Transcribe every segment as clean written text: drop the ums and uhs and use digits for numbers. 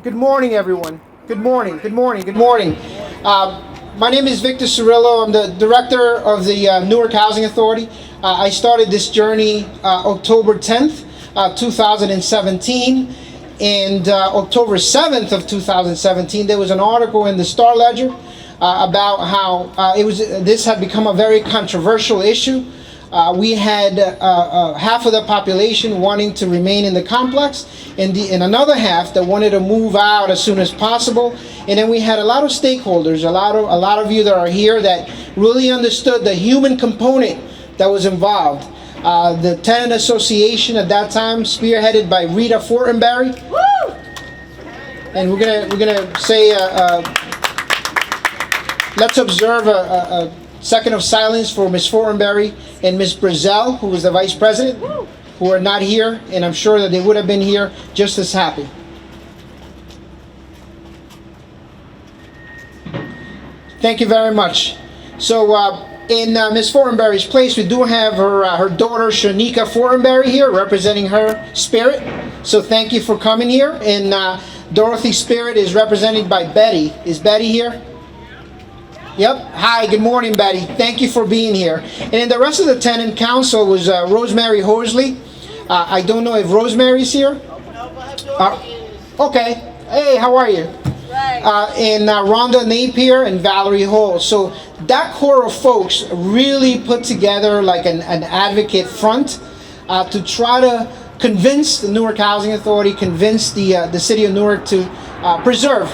Good morning, everyone. Good morning, good morning, good morning. My name is Victor Cirillo. I'm the director of the Newark Housing Authority. I started this journey October 10th, 2017. And October 7th of 2017, there was an article in the Star Ledger about how this had become a very controversial issue. We had half of the population wanting to remain in the complex, and another half that wanted to move out as soon as possible. And then we had a lot of stakeholders, a lot of you that are here that really understood the human component that was involved. The tenant association at that time, spearheaded by Rita Fortenberry. Woo! And we're gonna say, let's observe a second of silence for Ms. Fortenberry and Ms. Brazel, who was the vice president, who are not here, and I'm sure that they would have been here just as happy. Thank you very much. So in Ms. Fortenberry's place, we do have her daughter Shanika Fortenberry here, representing her spirit. So thank you for coming here. And Dorothy's spirit is represented by Betty. Is Betty here? Yep. Hi, good morning, Betty. Thank you for being here. And then the rest of the tenant council was Rosemary Horsley. I don't know if Rosemary's here. Okay. Hey, how are you? Right. And Rhonda Napier and Valerie Hall. So that core of folks really put together like an advocate front to try to convince the Newark Housing Authority, convince the city of Newark to preserve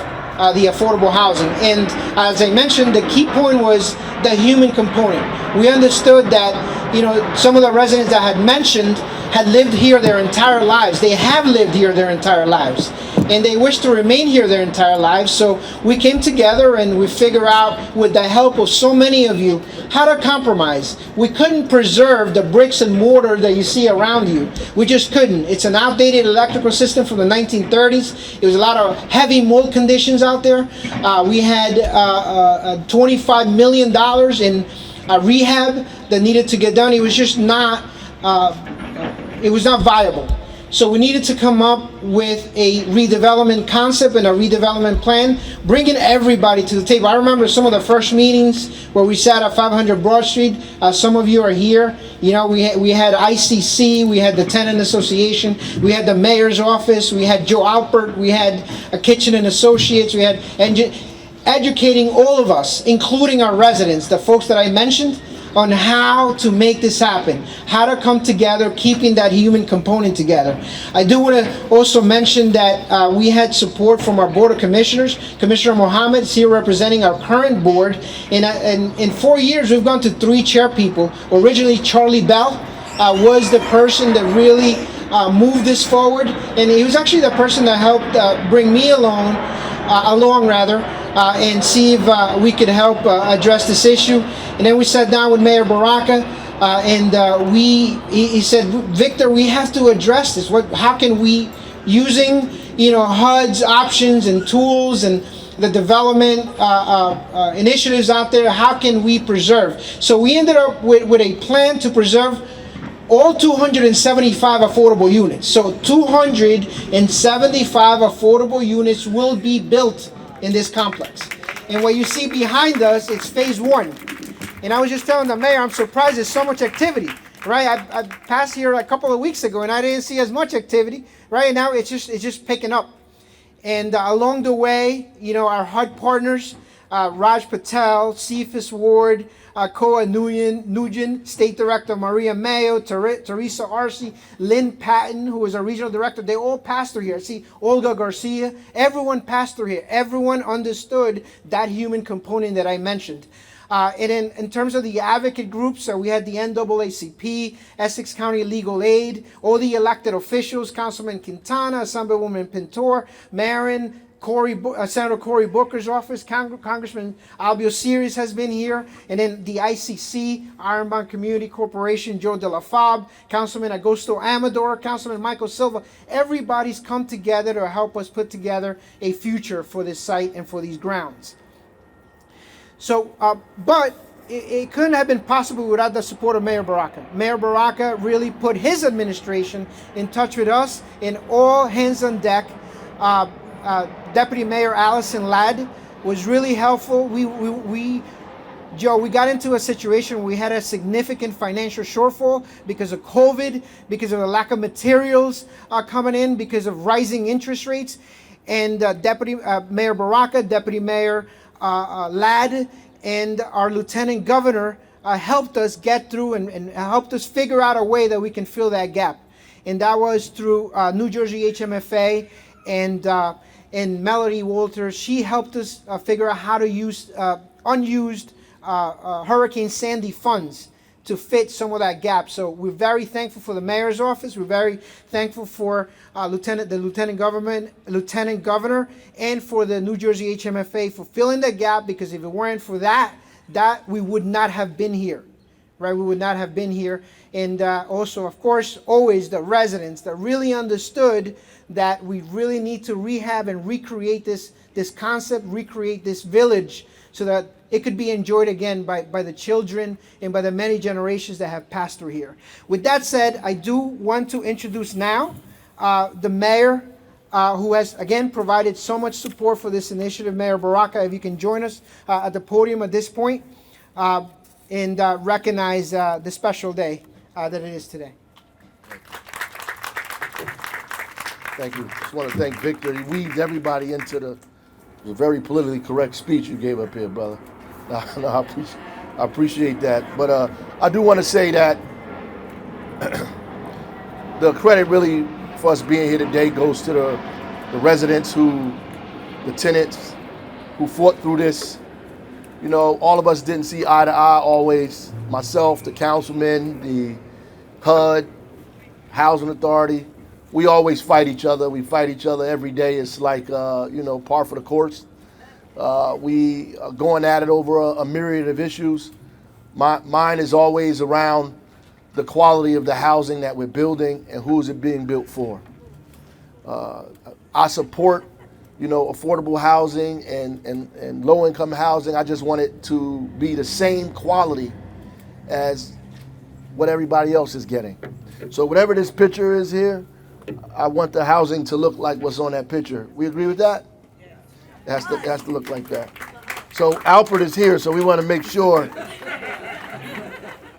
the affordable housing. And as I mentioned, the key point was the human component. We understood that, you know, some of the residents that had mentioned had lived here their entire lives. They have lived here their entire lives. And they wish to remain here their entire lives. So we came together and we figured out, with the help of so many of you, how to compromise. We couldn't preserve the bricks and mortar that you see around you. We just couldn't. It's an outdated electrical system from the 1930s. It was a lot of heavy mold conditions out there. We had $25 million in rehab that needed to get done. It was just not, it was not viable. So we needed to come up with a redevelopment concept and a redevelopment plan, bringing everybody to the table. I remember some of the first meetings where we sat at 500 Broad Street. Some of you are here. You know, we had ICC, we had the Tenant Association, we had the mayor's office, we had Joe Alpert, we had a Kitchen and Associates, we had educating all of us, including our residents, the folks that I mentioned, on how to make this happen, how to come together, keeping that human component together. I do want to also mention that we had support from our Board of Commissioners. Commissioner Mohammed is here representing our current board. And in 4 years, we've gone to 3 chair people. Originally, Charlie Bell was the person that really moved this forward. And he was actually the person that helped bring me along, and see if we could help address this issue. And then we sat down with Mayor Baraka, and he said, Victor, we have to address this. How can we, using HUD's options and tools and the development initiatives out there, how can we preserve? So we ended up with a plan to preserve all 275 affordable units. So 275 affordable units will be built in this complex. And what you see behind us, it's phase 1. And I was just telling the mayor, I'm surprised there's so much activity, right? I passed here a couple of weeks ago and I didn't see as much activity, right? And now it's just picking up. And along the way, our HUD partners, Raj Patel, Cephas Ward, Koa Nugent, State Director Maria Mayo, Teresa Arce, Lynn Patton, who was our regional director, they all passed through here. See, Olga Garcia, everyone passed through here. Everyone understood that human component that I mentioned. And in terms of the advocate groups, we had the NAACP, Essex County Legal Aid, all the elected officials, Councilman Quintana, Assemblywoman Pintor, Marin, Senator Cory Booker's office, Congressman Albio Series has been here, and then the ICC, Ironbound Community Corporation, Joe De La Fab, Councilman Augusto Amador, Councilman Michael Silva. Everybody's come together to help us put together a future for this site and for these grounds. So, but it couldn't have been possible without the support of Mayor Baraka. Mayor Baraka really put his administration in touch with us, and all hands on deck. Deputy Mayor Allison Ladd was really helpful. Joe, we got into a situation where we had a significant financial shortfall because of COVID, because of the lack of materials coming in, because of rising interest rates. And Deputy Mayor Baraka, Deputy Mayor Ladd, and our Lieutenant Governor helped us get through and helped us figure out a way that we can fill that gap. And that was through New Jersey HMFA and Melody Walters. She helped us figure out how to use unused Hurricane Sandy funds to fit some of that gap. So we're very thankful for the mayor's office. We're very thankful for the lieutenant governor, and for the New Jersey HMFA for filling that gap. Because if it weren't for that we would not have been here, right? We would not have been here. And also, of course, always the residents that really understood that we really need to rehab and recreate this concept, recreate this village, so that it could be enjoyed again by the children and by the many generations that have passed through here. With that said, I do want to introduce now the mayor, who has again provided so much support for this initiative. Mayor Baraka, if you can join us at the podium at this point and recognize the special day that it is today. Thank you. Just want to thank Victor. He weaved everybody into the very politically correct speech you gave up here, brother. No, I appreciate that. But I do want to say that the credit really for us being here today goes to the residents the tenants who fought through this. You know, all of us didn't see eye to eye always. Myself, the councilman, the HUD, Housing Authority. We always fight each other. We fight each other every day. It's like, par for the course. We are going at it over a myriad of issues. Mine is always around the quality of the housing that we're building and who is it being built for. I support, affordable housing and low-income housing. I just want it to be the same quality as what everybody else is getting. So whatever this picture is here, I want the housing to look like what's on that picture. We agree with that? It has to look like that. So Alfred is here, so we want to make sure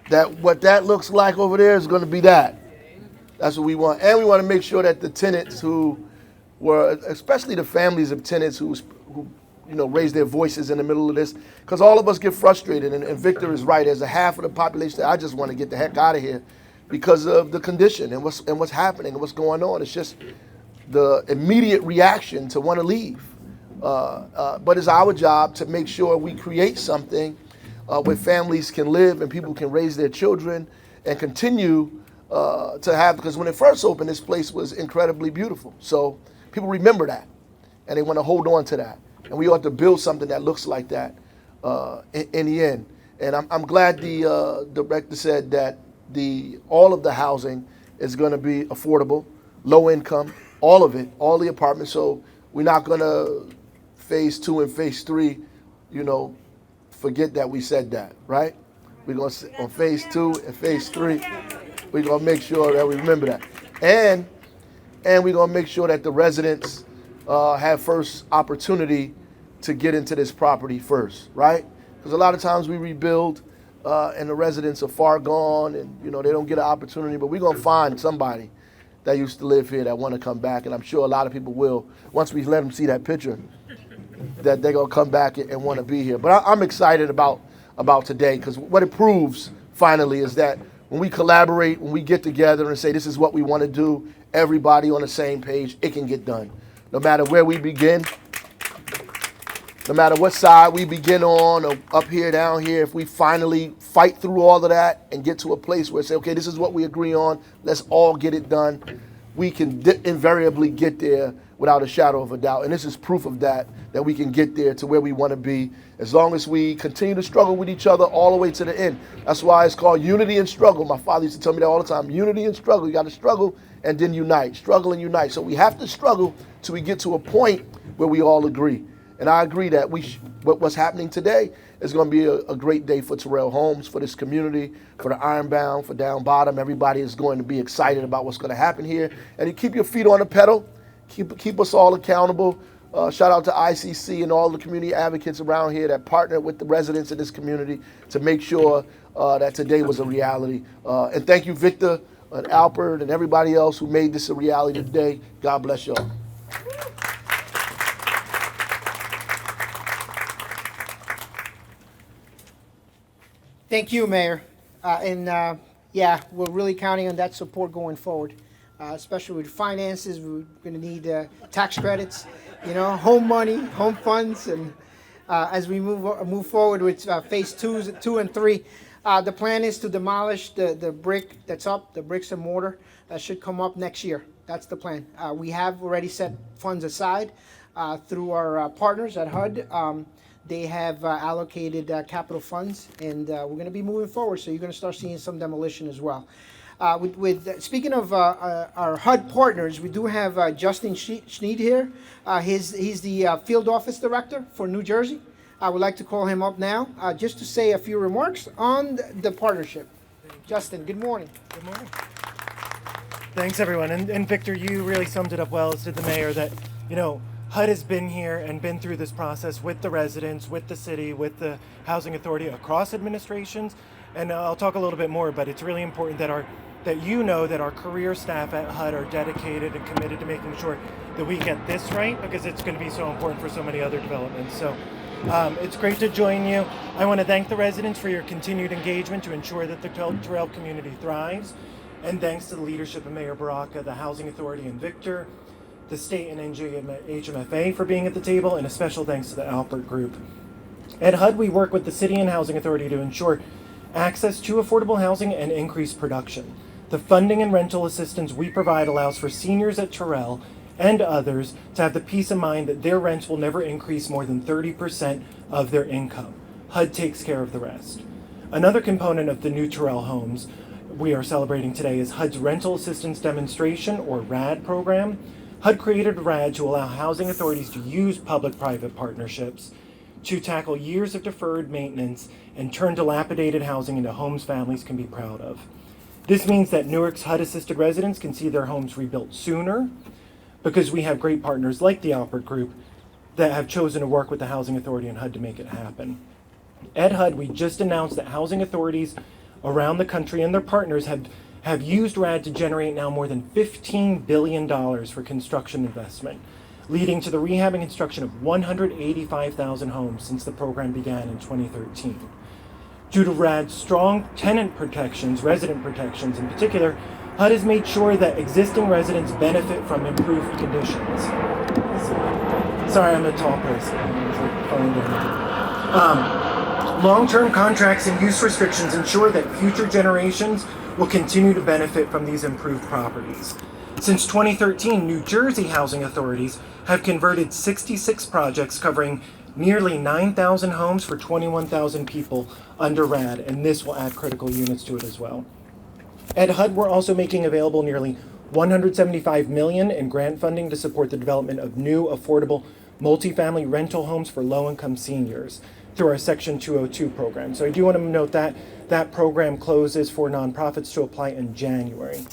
that what that looks like over there is going to be that. That's what we want. And we want to make sure that the tenants who were, especially the families of tenants who raised their voices in the middle of this, because all of us get frustrated, and Victor is right. There's a half of the population that I just want to get the heck out of here because of the condition and what's happening and what's going on. It's just the immediate reaction to want to leave. But it's our job to make sure we create something where families can live and people can raise their children and continue to have, because when it first opened, this place was incredibly beautiful. So people remember that and they want to hold on to that. And we ought to build something that looks like that in the end. And I'm glad the director said that all of the housing is going to be affordable, low income, all of it, all the apartments. So we're not going to phase 2 and phase 3, forget that we said that, right? We're going to, on phase 2 and phase 3, we're going to make sure that we remember that. And we're going to make sure that the residents have first opportunity to get into this property first, right? Because a lot of times we rebuild and the residents are far gone and, they don't get an opportunity, but we're going to find somebody that used to live here that want to come back, and I'm sure a lot of people will once we let them see that picture, that they're going to come back and want to be here. But I'm excited about today, because what it proves finally is that when we collaborate, when we get together and say this is what we want to do, everybody on the same page, it can get done. No matter where we begin, no matter what side we begin on, or up here, down here, if we finally fight through all of that and get to a place where say, okay, this is what we agree on, let's all get it done, we can invariably get there without a shadow of a doubt. And this is proof of that we can get there to where we want to be, as long as we continue to struggle with each other all the way to the end. That's why it's called unity and struggle. My father used to tell me that all the time. Unity and struggle. You got to struggle and then unite. Struggle and unite. So we have to struggle till we get to a point where we all agree. And I agree that what's happening today is going to be a great day for Terrell Homes, for this community, for the Ironbound, for Down Bottom. Everybody is going to be excited about what's going to happen here. And you keep your feet on the pedal. Keep us all accountable. Shout out to ICC and all the community advocates around here that partnered with the residents of this community to make sure that today was a reality. And thank you, Victor and Alpert and everybody else who made this a reality today. God bless y'all. Thank you, Mayor. Yeah, we're really counting on that support going forward, especially with finances. We're going to need tax credits, home money, home funds, and as we move forward with phase 2 and 3. The plan is to demolish the brick that's up, the bricks and mortar that should come up next year. That's the plan. We have already set funds aside through our partners at HUD. They have allocated capital funds, and we're going to be moving forward. So you're going to start seeing some demolition as well. Speaking of our HUD partners, we do have Justin Schneid here. He's the field office director for New Jersey. I would like to call him up now just to say a few remarks on the partnership. Justin, good morning. Good morning. Thanks, everyone. And Victor, you really summed it up well, as did the mayor, that, HUD has been here and been through this process with the residents, with the city, with the housing authority across administrations. And I'll talk a little bit more, but it's really important that our career staff at HUD are dedicated and committed to making sure that we get this right, because it's going to be so important for so many other developments. So it's great to join you. I want to thank the residents for your continued engagement to ensure that the Terrell community thrives. And thanks to the leadership of Mayor Baraka, the Housing Authority, and Victor, the state and HMFA for being at the table, and a special thanks to the Alpert Group. At HUD, we work with the City and Housing Authority to ensure access to affordable housing and increase production. The funding and rental assistance we provide allows for seniors at Terrell and others to have the peace of mind that their rents will never increase more than 30% of their income. HUD takes care of the rest. Another component of the new Terrell homes we are celebrating today is HUD's Rental Assistance Demonstration, or RAD program. HUD created RAD to allow housing authorities to use public-private partnerships to tackle years of deferred maintenance and turn dilapidated housing into homes families can be proud of. This means that Newark's HUD-assisted residents can see their homes rebuilt sooner, because we have great partners like the Alpert Group that have chosen to work with the Housing Authority and HUD to make it happen. At HUD, we just announced that housing authorities around the country and their partners have used RAD to generate now more than $15 billion for construction investment, leading to the rehab and construction of 185,000 homes since the program began in 2013. Due to RAD's strong tenant protections, resident protections in particular, HUD has made sure that existing residents benefit from improved conditions. Sorry, I'm a tall person. Long-term contracts and use restrictions ensure that future generations will continue to benefit from these improved properties. Since 2013, New Jersey housing authorities have converted 66 projects covering nearly 9,000 homes for 21,000 people under RAD, and this will add critical units to it as well. At HUD, we're also making available nearly $175 million in grant funding to support the development of new, affordable, multifamily rental homes for low-income seniors through our Section 202 program. So I do want to note that that program closes for nonprofits to apply in January.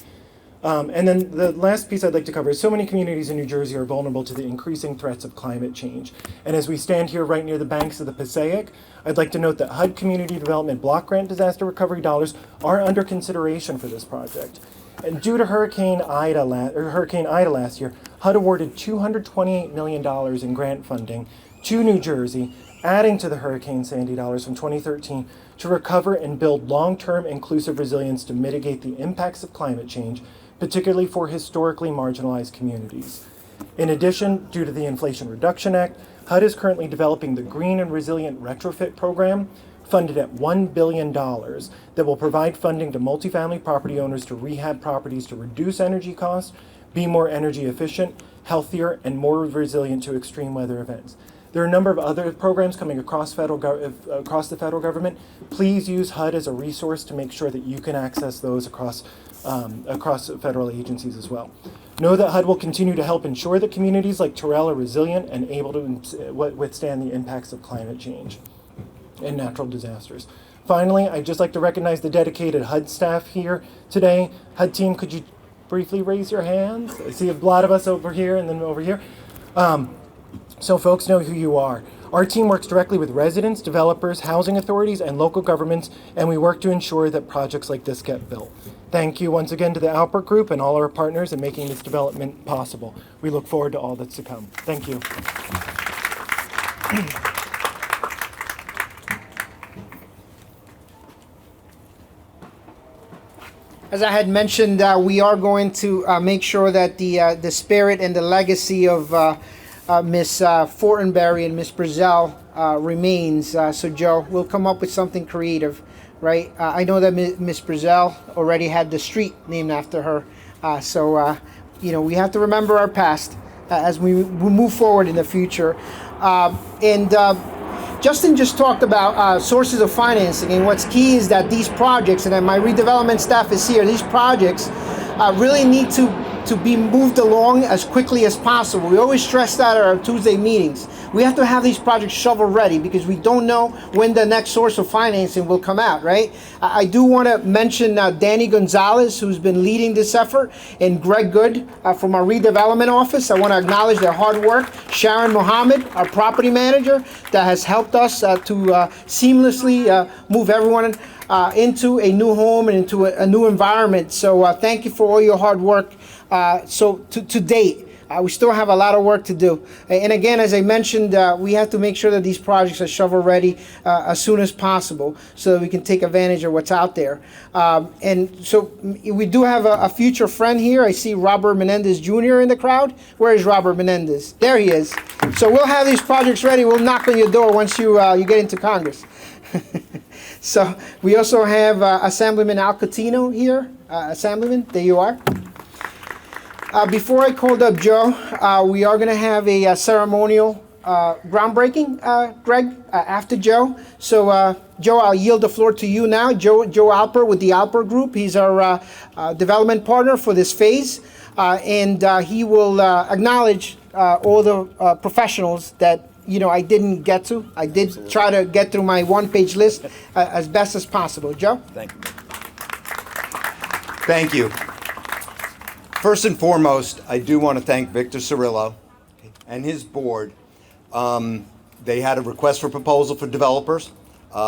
And then the last piece I'd like to cover is so many communities in New Jersey are vulnerable to the increasing threats of climate change. And as we stand here right near the banks of the Passaic, I'd like to note that HUD Community Development Block Grant disaster recovery dollars are under consideration for this project. And due to Hurricane Ida last year, HUD awarded $228 million in grant funding to New Jersey, adding to the Hurricane Sandy dollars from 2013 to recover and build long-term inclusive resilience to mitigate the impacts of climate change, particularly for historically marginalized communities. In addition, due to the Inflation Reduction Act, HUD is currently developing the Green and Resilient Retrofit Program, funded at $1 billion, that will provide funding to multifamily property owners to rehab properties to reduce energy costs, be more energy efficient, healthier, and more resilient to extreme weather events. There are a number of other programs coming across the federal government. Please use HUD as a resource to make sure that you can access those across federal agencies as well. Know that HUD will continue to help ensure that communities like Terrell are resilient and able to withstand the impacts of climate change and natural disasters. Finally, I'd just like to recognize the dedicated HUD staff here today. HUD team, could you briefly raise your hands? I see a lot of us over here and then over here. so folks know who you are. Our team works directly with residents, developers, housing authorities, and local governments, and we work to ensure that projects like this get built. Thank you once again to the Alpert Group and all our partners in making this development possible. We look forward to all that's to come. Thank you. As I had mentioned, we are going to make sure that the spirit and the legacy of Miss Fortenberry and Miss Brazell remains. So Joe, we'll come up with something creative, right? I know that Miss Brazell already had the street named after her. So we have to remember our past as we move forward in the future. Justin just talked about sources of financing, and what's key is that these projects, and then my redevelopment staff is here, these projects really need to be moved along as quickly as possible. We always stress that at our Tuesday meetings. We have to have these projects shovel ready because we don't know when the next source of financing will come out, right? I do want to mention Danny Gonzalez, who's been leading this effort, and Greg Good from our redevelopment office. I want to acknowledge their hard work. Sharon Mohammed, our property manager, that has helped us to seamlessly move everyone into a new home and into a new environment. So thank you for all your hard work. So to date, we still have a lot of work to do. And again, as I mentioned, we have to make sure that these projects are shovel ready as soon as possible so that we can take advantage of what's out there. And so we do have a future friend here. I see Robert Menendez Jr. in the crowd. Where is Robert Menendez? There he is. So we'll have these projects ready. We'll knock on your door once you get into Congress. So we also have Assemblyman Al Catino here. Assemblyman, there you are. Before I called up Joe, we are going to have a ceremonial groundbreaking, Greg, after Joe. So, Joe, I'll yield the floor to you now. Joe Alpert with the Alpert Group. He's our development partner for this phase, and he will acknowledge all the professionals that I didn't get to. I did try to get through my one-page list as best as possible. Joe? Thank you. Thank you. First and foremost, I do want to thank Victor Cirillo and his board. They had a request for proposal for developers.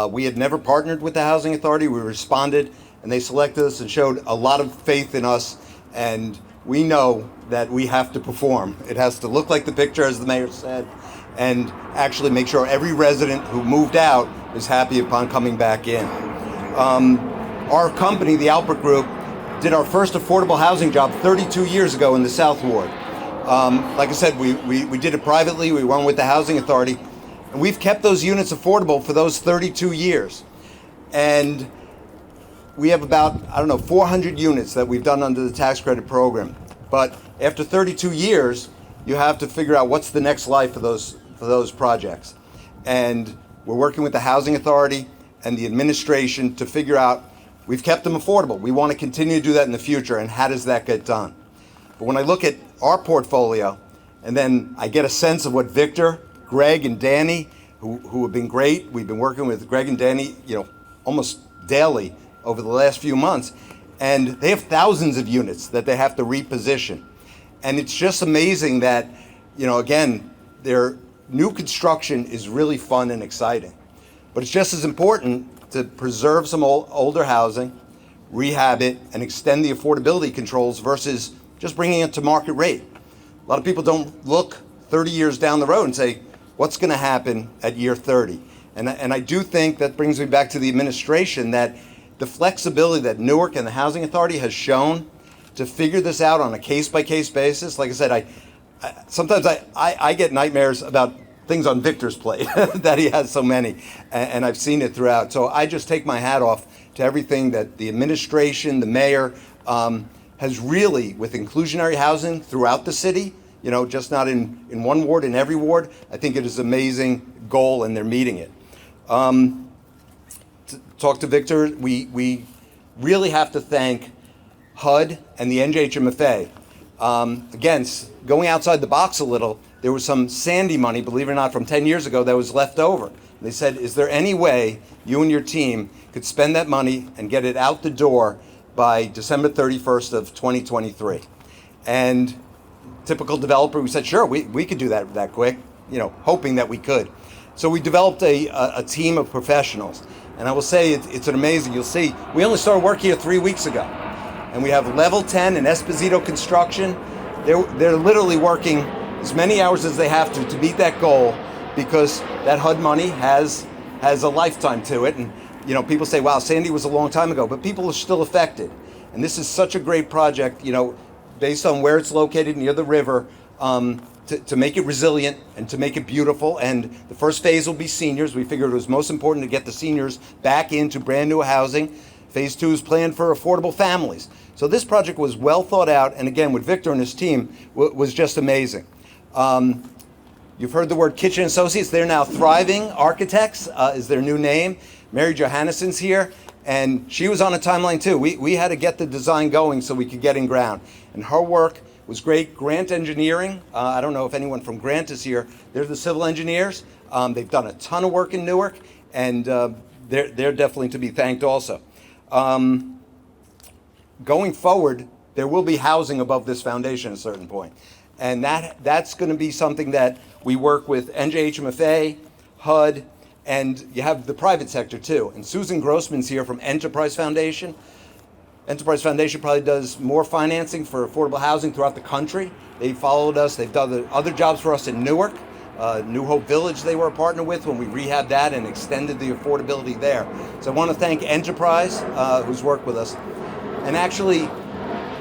We had never partnered with the Housing Authority. We responded, and they selected us and showed a lot of faith in us. And we know that we have to perform. It has to look like the picture, as the mayor said, and actually make sure every resident who moved out is happy upon coming back in. Our company, the Alpert Group, did our first affordable housing job 32 years ago in the South Ward. Like I said, we did it privately. We went with the Housing Authority. And we've kept those units affordable for those 32 years. And we have about, 400 units that we've done under the tax credit program. But after 32 years, you have to figure out what's the next life for those projects. And we're working with the Housing Authority and the administration to figure out, we've kept them affordable. We want to continue to do that in the future, and how does that get done? But when I look at our portfolio, and then I get a sense of what Victor, Greg, and Danny, who have been great. We've been working with Greg and Danny, almost daily over the last few months, and they have thousands of units that they have to reposition. And it's just amazing that, again, their new construction is really fun and exciting. But it's just as important to preserve some older housing, rehab it, and extend the affordability controls versus just bringing it to market rate. A lot of people don't look 30 years down the road and say, what's going to happen at year 30? And I do think that brings me back to the administration, that the flexibility that Newark and the Housing Authority has shown to figure this out on a case-by-case basis. Like I said, sometimes I get nightmares about things on Victor's plate, that he has so many, and I've seen it throughout. So I just take my hat off to everything that the administration, the mayor, has really, with inclusionary housing throughout the city, just not in one ward, in every ward. I think it is an amazing goal, and they're meeting it. To talk to Victor, we really have to thank HUD and the NJHMFA. Again, going outside the box a little, there was some Sandy money, believe it or not, from 10 years ago that was left over. They said, is there any way you and your team could spend that money and get it out the door by December 31st of 2023? And typical developer, we said, sure, we could do that quick. hoping that we could. So we developed a team of professionals. And I will say it's an amazing, you'll see, we only started work here 3 weeks ago. And we have level 10 and Esposito Construction. They're literally working as many hours as they have to meet that goal, because that HUD money has a lifetime to it. And people say, wow, Sandy was a long time ago, but people are still affected. And this is such a great project, based on where it's located near the river, to make it resilient and to make it beautiful. And the first phase will be seniors. We figured it was most important to get the seniors back into brand new housing. Phase 2 is planned for affordable families. So this project was well thought out, and again, with Victor and his team, was just amazing. You've heard the word Kitchen Associates. They're now Thriving Architects is their new name. Mary Johannesson's here, and she was on a timeline too. We had to get the design going so we could get in ground. And her work was great. Grant Engineering, I don't know if anyone from Grant is here. They're the civil engineers. They've done a ton of work in Newark, and they're definitely to be thanked also. Going forward, there will be housing above this foundation at a certain point. And that's going to be something that we work with NJHMFA, HUD, and you have the private sector too. And Susan Grossman's here from Enterprise Foundation. Enterprise Foundation probably does more financing for affordable housing throughout the country. They followed us. They've done other jobs for us in Newark. New Hope Village they were a partner with when we rehabbed that and extended the affordability there. So I want to thank Enterprise, who's worked with us. And actually,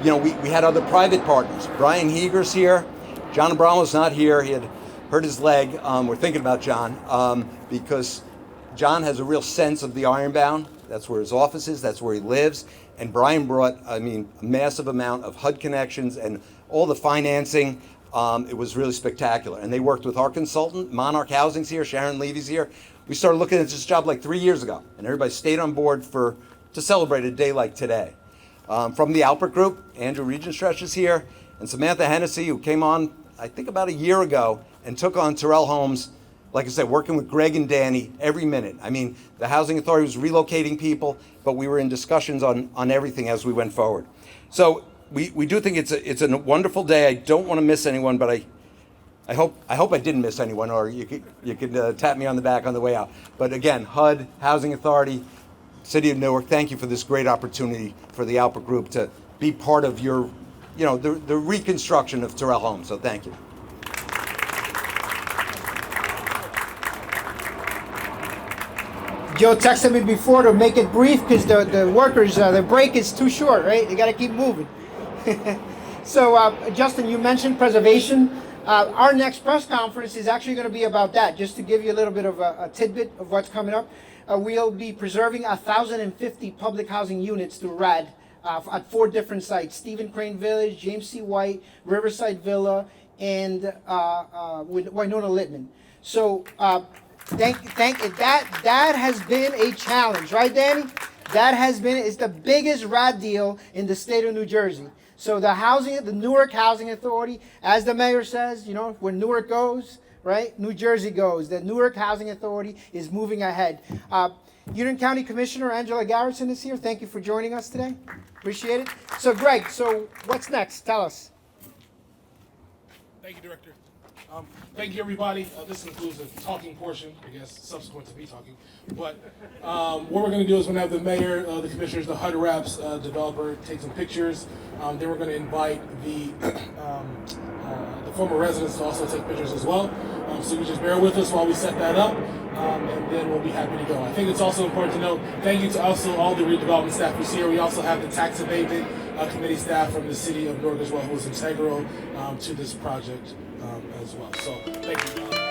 we had other private partners. Brian Heeger's here. John Abramo's not here. He had hurt his leg. We're thinking about John because John has a real sense of the Ironbound. That's where his office is. That's where he lives. And Brian brought, a massive amount of HUD connections and all the financing. It was really spectacular. And they worked with our consultant, Monarch Housing's here, Sharon Levy's here. We started looking at this job like 3 years ago, and everybody stayed on board to celebrate a day like today. From the Alpert Group, Andrew Regenstretch is here, and Samantha Hennessy, who came on, I think about a year ago, and took on Terrell Homes, like I said, working with Greg and Danny every minute. The Housing Authority was relocating people, but we were in discussions on everything as we went forward. So we do think it's a wonderful day. I don't want to miss anyone, but I hope I didn't miss anyone, or you could tap me on the back on the way out. But again, HUD, Housing Authority, City of Newark, thank you for this great opportunity for the Alpert Group to be part of your, the reconstruction of Terrell Homes. So thank you. Joe texted me before to make it brief because the workers, the break is too short, right? They got to keep moving. So, Justin, you mentioned preservation. Our next press conference is actually going to be about that, just to give you a little bit of a tidbit of what's coming up. We'll be preserving 1,050 public housing units through RAD at 4 different sites: Stephen Crane Village, James C. White, Riverside Villa, and Winona Littman. So, that has been a challenge, right, Danny? It's the biggest RAD deal in the state of New Jersey. So the Newark Housing Authority, as the mayor says, where Newark goes, right, New Jersey goes. The Newark Housing Authority is moving ahead. Union County Commissioner Angela Garrison is here. Thank you for joining us today. Appreciate it. So Greg, what's next? Tell us. Thank you, Director. Thank you, everybody. This includes a talking portion, I guess, subsequent to me talking. But what we're going to do is we're going to have the mayor, the commissioners, the HUD reps, developer take some pictures. Then we're going to invite the former residents to also take pictures as well. So you just bear with us while we set that up, and then we'll be happy to go. I think it's also important to note, thank you to also all the redevelopment staff who's here. We also have the tax abatement committee staff from the city of Newark as well, who was integral to this project as well. So thank you.